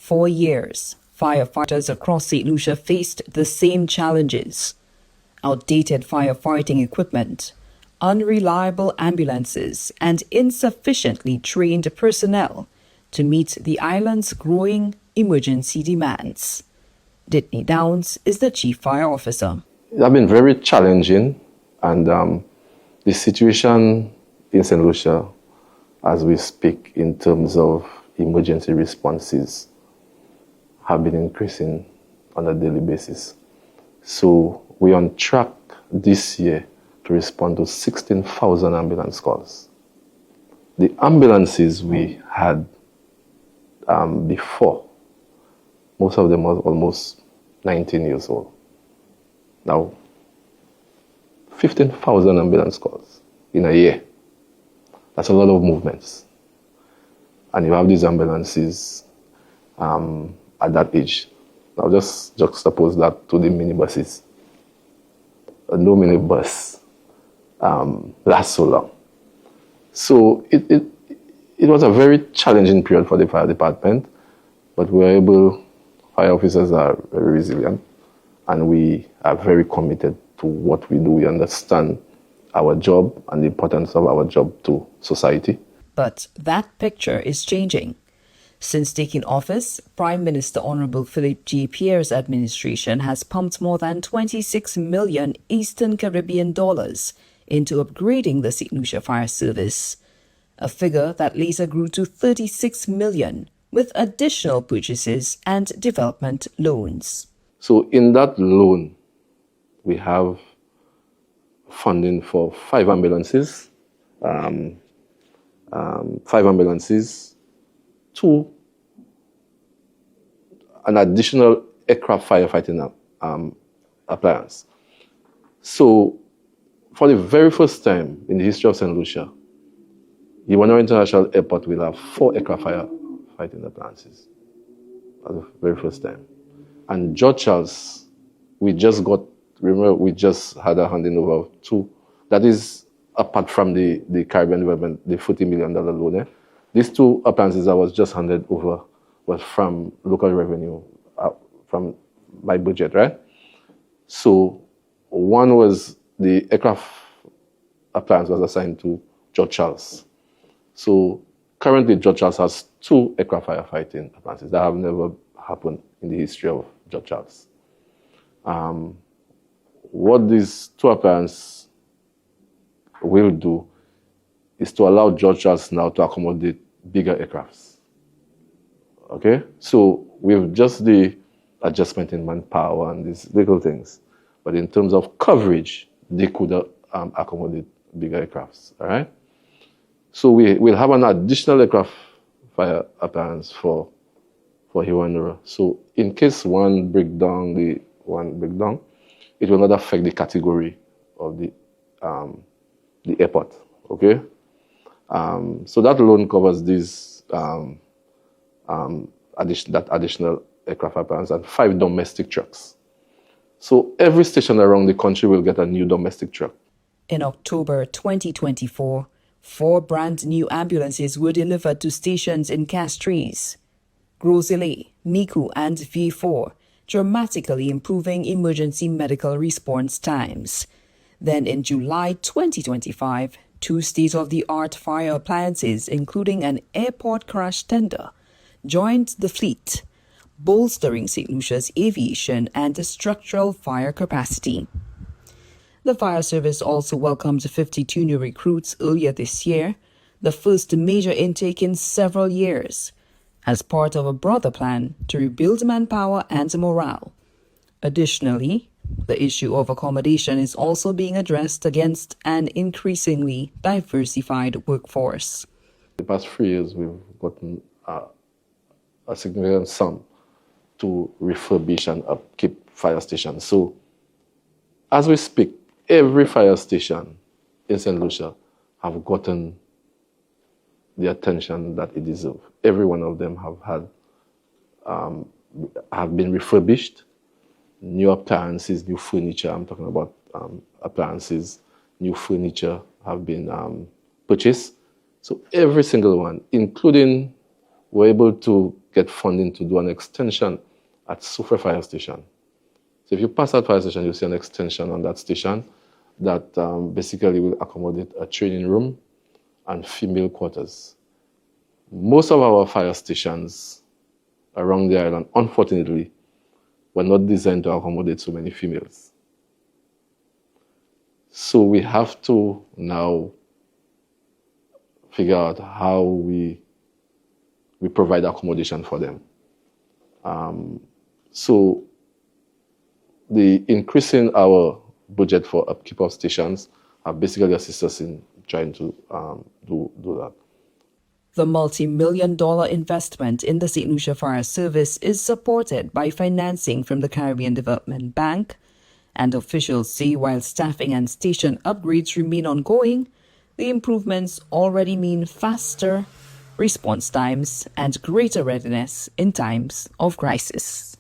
For years, firefighters across Saint Lucia faced the same challenges: outdated firefighting equipment, unreliable ambulances, and insufficiently trained personnel to meet the island's growing emergency demands. Ditney Downs is the Chief Fire Officer. It has been very challenging, and the situation in Saint Lucia, as we speak, in terms of emergency responses, have been increasing on a daily basis. So we're on track this year to respond to 16,000 ambulance calls. The ambulances we had before, most of them were almost 19 years old. Now, 15,000 ambulance calls in a year. That's a lot of movements. And you have these ambulances at that age. Now just juxtapose that to the minibuses. No minibus lasts so long. So it was a very challenging period for the fire department, but fire officers are very resilient, and we are very committed to what we do. We understand our job and the importance of our job to society. But that picture is changing. Since taking office, Prime Minister Honorable Philip G. Pierre's administration has pumped more than 26 million Eastern Caribbean dollars into upgrading the Saint Lucia Fire Service, a figure that later grew to 36 million with additional purchases and development loans. So in that loan, we have funding for 5 ambulances, 2, an additional aircraft firefighting appliance. So for the very first time in the history of Saint Lucia, Iwanero International Airport will have 4 aircraft firefighting appliances. For the very first time. And George Charles, we just had a handing over of 2. That is apart from the Caribbean development, the $40 million loan. These 2 appliances I was just handed over was from local revenue, from my budget, right? So one was the aircraft appliance was assigned to George Charles. So currently George Charles has 2 aircraft firefighting appliances. That have never happened in the history of George Charles. What these 2 appliances will do is to allow George Charles now to accommodate bigger aircrafts. Okay? So with just the adjustment in manpower and these little things, but in terms of coverage, they could accommodate bigger aircrafts. All right? So we'll have an additional aircraft fire appliance for Iwanero. So in case one break down, it will not affect the category of the airport. Okay? So that loan covers this additional aircraft appliance and 5 domestic trucks. So every station around the country will get a new domestic truck. In October 2024, 4 brand new ambulances were delivered to stations in Castries, Gros-Islet, Micoud, and V4, dramatically improving emergency medical response times. Then in July 2025, 2 state-of-the-art fire appliances, including an airport crash tender, joined the fleet, bolstering St. Lucia's aviation and structural fire capacity. The fire service also welcomed 52 new recruits earlier this year, the first major intake in several years, as part of a broader plan to rebuild manpower and morale. Additionally, the issue of accommodation is also being addressed against an increasingly diversified workforce. The past 3 years, we've gotten a significant sum to refurbish and upkeep fire stations. So, as we speak, every fire station in St. Lucia have gotten the attention that it deserves. Every one of them have been refurbished. New appliances, new furniture. I'm talking about appliances. New furniture have been purchased. So every single one, including we're able to get funding to do an extension at Sufre Fire Station. So if you pass that fire station, you'll see an extension on that station that basically will accommodate a training room and female quarters. Most of our fire stations around the island, unfortunately, were not designed to accommodate so many females. So we have to now figure out how we provide accommodation for them. So the increasing our budget for upkeep of stations have basically assisted us in trying to do that. The multi-million-dollar investment in the Saint Lucia Fire Service is supported by financing from the Caribbean Development Bank, and officials say while staffing and station upgrades remain ongoing, the improvements already mean faster response times and greater readiness in times of crisis.